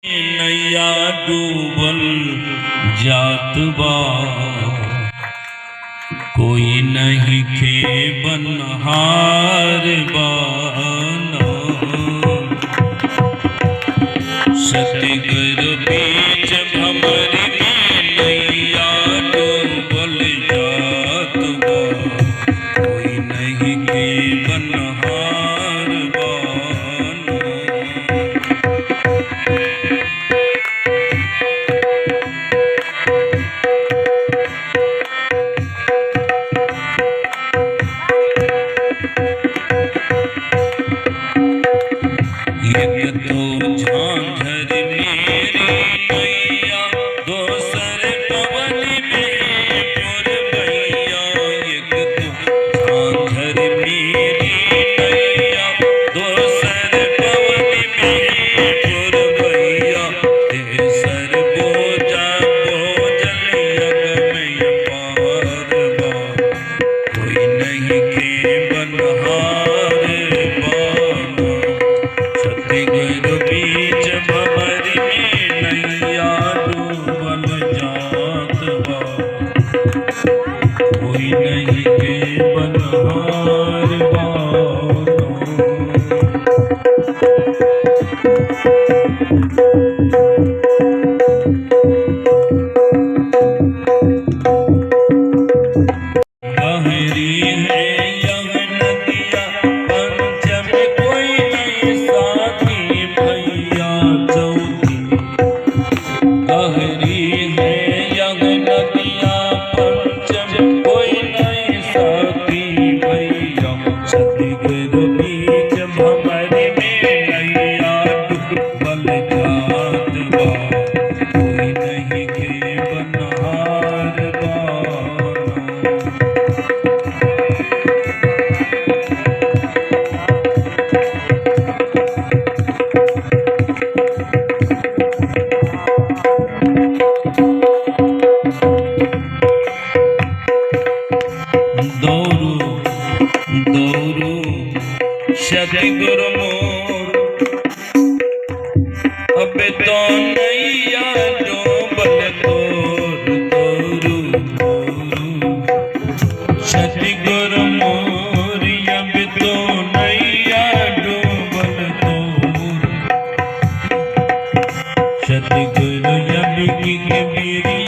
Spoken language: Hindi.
नैया डूबल जात बा, कोई नहीं खे बनहार बाना। सतगुर बीच भंवर में नैया डूबल जात बा, कोई नहीं खे बनहार बाना। एक तो झांझर मेरी नैया, दोसर पवन में पुरवैया। एक तो झांझर मेरी नैया, दोसर पवन में पुरवैया। तेसर बोझा बोझल यग में पार बा, कोई नहीं के बनहार बाना। सतगुर बीच भंवर में नैया डूबल जात बा, कोई नहीं के बनहार बाना। गहरी है यह नदिया पंचम, कोई नहीं साथी भैया चौथी। गहरी है यह नदिया पंचम, कोई नहीं साथी भैया। सतगुर बीच भंवर में नैया डूबल जात बा, कोई नहीं के बनहार बाना। दौड़ू दौड़ू सतगुर मोर, अब तो नैया डूबल तोर। दौड़ू दौड़ू सतगुर मोर, अब तो नैया डूबल तोर। सतगुर अब की कबीरी